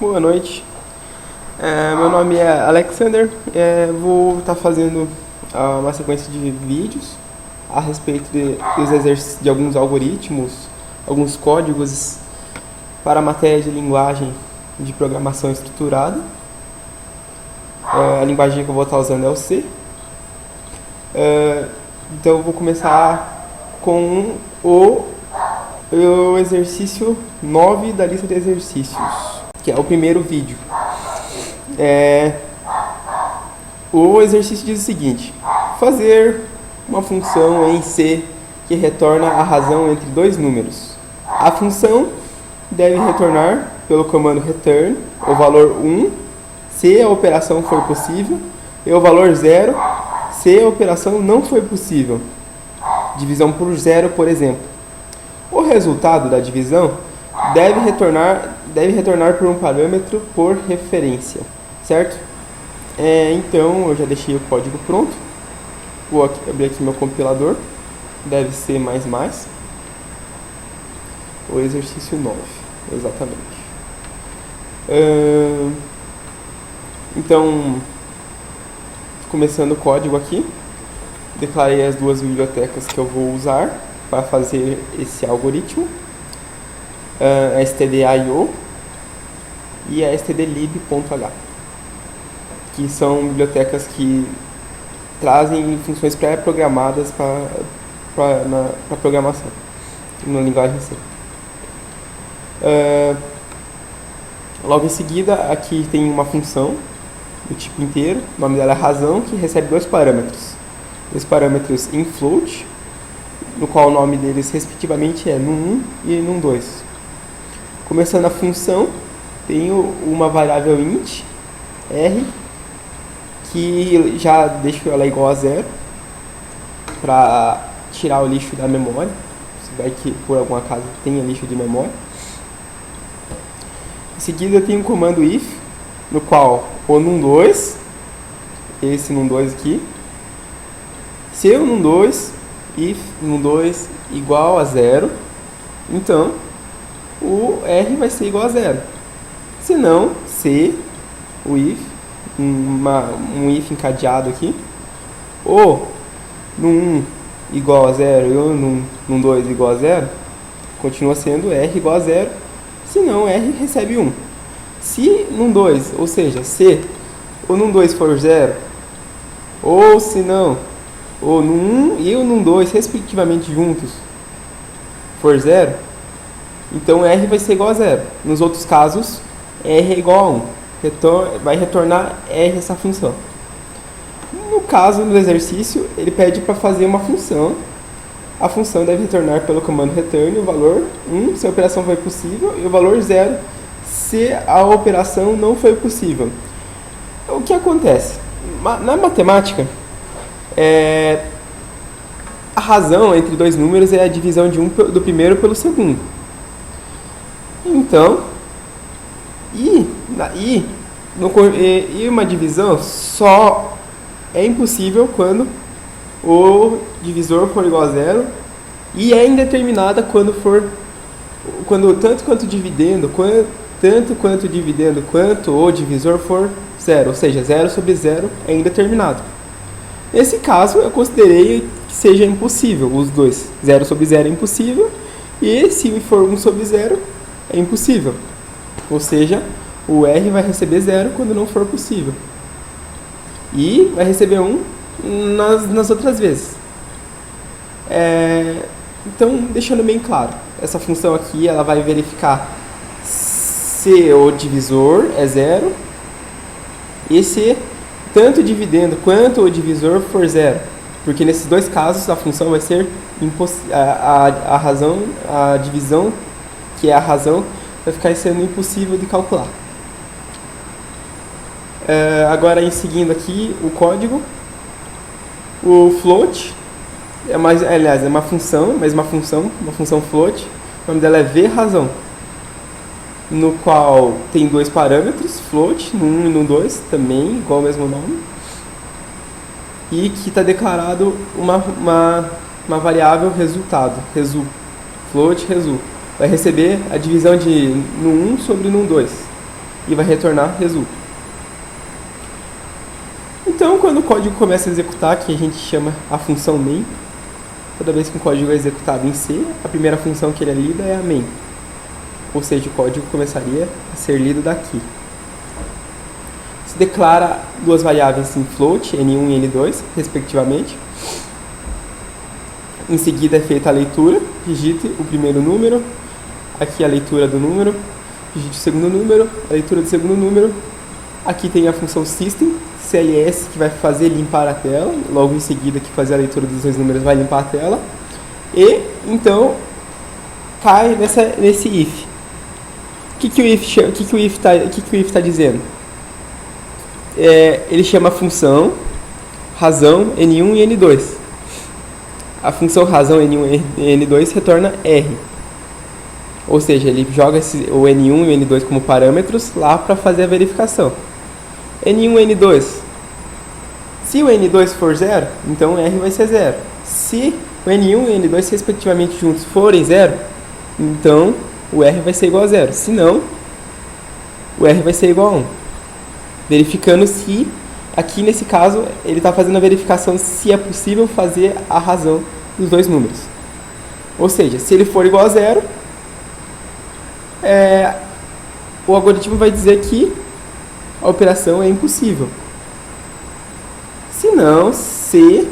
Boa noite. Meu nome é Alexander. Vou estar fazendo uma sequência de vídeos a respeito de alguns algoritmos, alguns códigos para a matéria de linguagem de programação estruturada. A linguagem que eu vou estar usando é o C. Então eu vou começar com o exercício 9 da lista de exercícios, que é o primeiro vídeo. O exercício diz o seguinte: fazer uma função em C que retorna a razão entre dois números. A função deve retornar pelo comando return o valor 1 se a operação for possível e o valor 0 se a operação não for possível. Divisão por 0, por exemplo. O resultado da divisão deve retornar por um parâmetro por referência, certo? Então eu já deixei o código pronto. Vou abrir aqui meu compilador. Deve ser mais. O exercício 9, exatamente. Então, começando o código aqui, declarei as duas bibliotecas que eu vou usar para fazer esse algoritmo, a stdio e a stdlib.h, que são bibliotecas que trazem funções pré-programadas para programação na linguagem C. Logo em seguida, aqui tem uma função do tipo inteiro, o nome dela é razão, que recebe dois parâmetros. Dois parâmetros in float, no qual o nome deles respectivamente é num1 e num2. Começando a função, tenho uma variável int, r, que já deixo ela igual a 0, para tirar o lixo da memória, se vai que por algum acaso tenha lixo de memória. Em seguida eu tenho um comando if, no qual o num2, esse num2 aqui, se o num2, if num2 igual a 0, então o r vai ser igual a 0. Se não, se o if, um if encadeado aqui, ou num1 igual a 0 e o num2 igual a 0, continua sendo r igual a 0, se não, r recebe 1. Se num2, ou seja, se o num2 for 0, ou se não, o num1 e o num2 respectivamente juntos for 0, então r vai ser igual a 0. Nos outros casos, r é igual a 1. Vai retornar r essa função. No caso do exercício, ele pede para fazer uma função. A função deve retornar pelo comando return o valor 1 se a operação foi possível e o valor 0 se a operação não foi possível. O que acontece? Na matemática, a razão entre dois números é a divisão de do primeiro pelo segundo. Então, uma divisão só é impossível quando o divisor for igual a 0 e é indeterminada quando tanto quanto dividendo quanto o divisor for 0, ou seja, 0 sobre 0 é indeterminado. Nesse caso, eu considerei que seja impossível os dois. 0 sobre 0 é impossível e se for 1 sobre 0 é impossível. Ou seja, o r vai receber 0 quando não for possível. E vai receber 1 nas outras vezes. Então, deixando bem claro, essa função aqui ela vai verificar se o divisor é 0 e se tanto dividendo quanto o divisor for 0. Porque nesses dois casos a função vai ser a divisão, que é a razão, vai ficar sendo impossível de calcular. Agora, em seguindo aqui o código, o float é uma função, mas uma função float, o nome dela é v_razão, no qual tem dois parâmetros, float, num1 e num2, também igual ao mesmo nome, e que está declarado uma variável resultado, float result, vai receber a divisão de num1 sobre num2. e vai retornar resulta. Então, quando o código começa a executar, que a gente chama a função main, toda vez que um código é executado em C, a primeira função que ele é lida é a main. Ou seja, o código começaria a ser lido daqui. Se declara duas variáveis em float, N1 e N2, respectivamente. Em seguida é feita a leitura, digite o primeiro número, aqui a leitura do número, digite o segundo número, a leitura do segundo número. Aqui tem a função system, CLS, que vai fazer limpar a tela, logo em seguida que fazer a leitura dos dois números vai limpar a tela. E então cai nesse if. O que o if está dizendo? Ele chama a função razão N1 e N2. A função razão N1 e N2 retorna R. Ou seja, ele joga o N1 e o N2 como parâmetros lá para fazer a verificação. N1 e N2. Se o N2 for 0, então R vai ser 0. Se o N1 e o N2 respectivamente juntos forem 0, então o R vai ser igual a 0. Se não, o R vai ser igual a 1. Verificando se, aqui nesse caso, ele está fazendo a verificação se é possível fazer a razão dos dois números. Ou seja, se ele for igual a 0, o algoritmo vai dizer que a operação é impossível. Se não, se,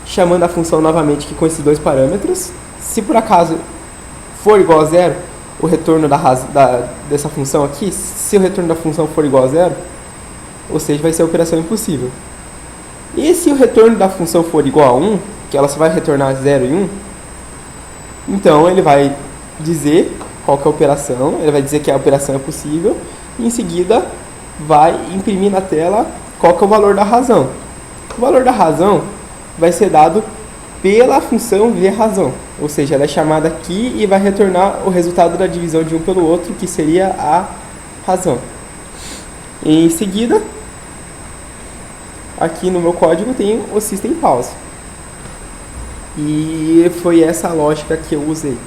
chamando a função novamente aqui com esses dois parâmetros, se por acaso for igual a 0, o retorno dessa função aqui, se o retorno da função for igual a 0, ou seja, vai ser a operação impossível. E se o retorno da função for igual a 1, que ela só vai retornar 0 e 1, então ele vai dizer qual que é a operação, ele vai dizer que a operação é possível, e em seguida vai imprimir na tela qual que é o valor da razão. O valor da razão vai ser dado pela função vRazão, ou seja, ela é chamada aqui e vai retornar o resultado da divisão de um pelo outro, que seria a razão. Em seguida, aqui no meu código tem o system pause. E foi essa a lógica que eu usei.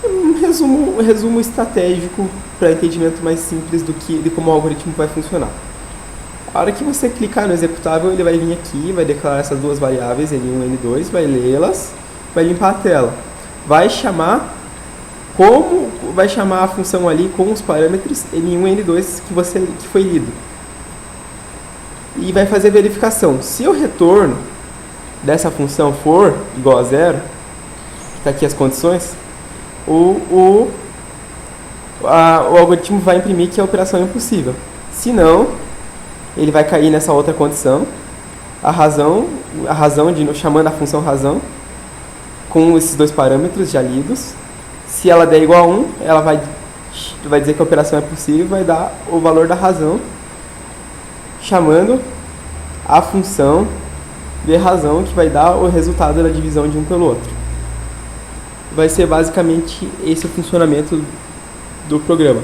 Um resumo estratégico para entendimento mais simples de como o algoritmo vai funcionar. A hora que você clicar no executável, ele vai vir aqui, vai declarar essas duas variáveis, N1 e N2, vai lê-las, vai limpar a tela. Vai chamar a função ali com os parâmetros N1 e N2 que foi lido. E vai fazer a verificação. Se o retorno dessa função for igual a 0, está aqui as condições, o algoritmo vai imprimir que a operação é impossível. Se não, ele vai cair nessa outra condição, chamando a função razão, com esses dois parâmetros já lidos. Se ela der igual a 1, ela vai dizer que a operação é possível e vai dar o valor da razão, chamando a função vRazão, que vai dar o resultado da divisão de um pelo outro. Vai ser basicamente esse o funcionamento do programa.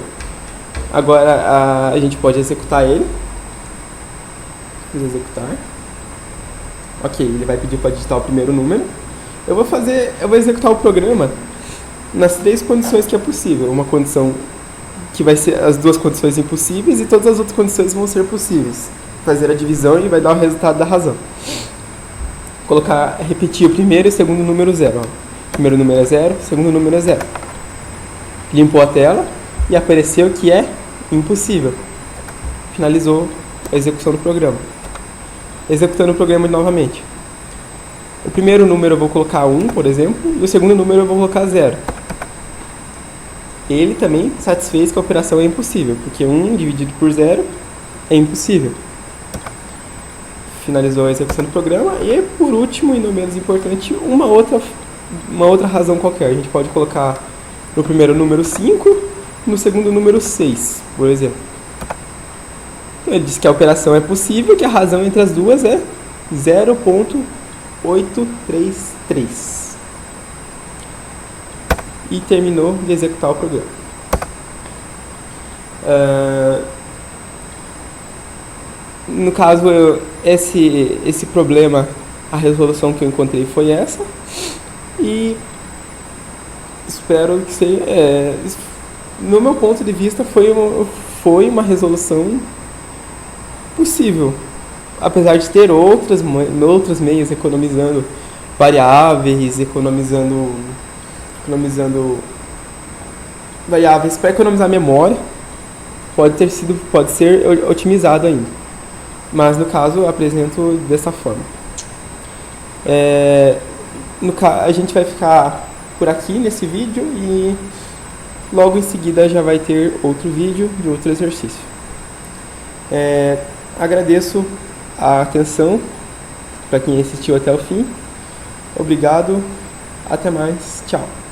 Agora a gente pode executar ele. Vamos executar. Ok, ele vai pedir para digitar o primeiro número. Eu vou executar o programa nas três condições que é possível. Uma condição que vai ser as duas condições impossíveis e todas as outras condições vão ser possíveis. Fazer a divisão e vai dar o resultado da razão. Repetir o primeiro e o segundo número 0. O primeiro número é 0, o segundo número é 0. Limpou a tela e apareceu que é impossível. Finalizou a execução do programa. Executando o programa novamente. O primeiro número eu vou colocar 1, por exemplo, e o segundo número eu vou colocar 0. Ele também satisfez que a operação é impossível, porque 1 dividido por 0 é impossível. Finalizou a execução do programa. E por último, e não menos importante, uma outra razão qualquer. A gente pode colocar no primeiro número 5, no segundo número 6, por exemplo. Então, ele diz que a operação é possível, que a razão entre as duas é 0.833. E terminou de executar o programa. No caso, esse problema, a resolução que eu encontrei foi essa. E espero que no meu ponto de vista, foi uma resolução possível. Apesar de ter outros meios economizando variáveis, economizando variáveis para economizar memória, pode ser otimizado ainda. Mas no caso eu apresento dessa forma. A gente vai ficar por aqui nesse vídeo e logo em seguida já vai ter outro vídeo de outro exercício. Agradeço a atenção para quem assistiu até o fim. Obrigado, até mais, tchau.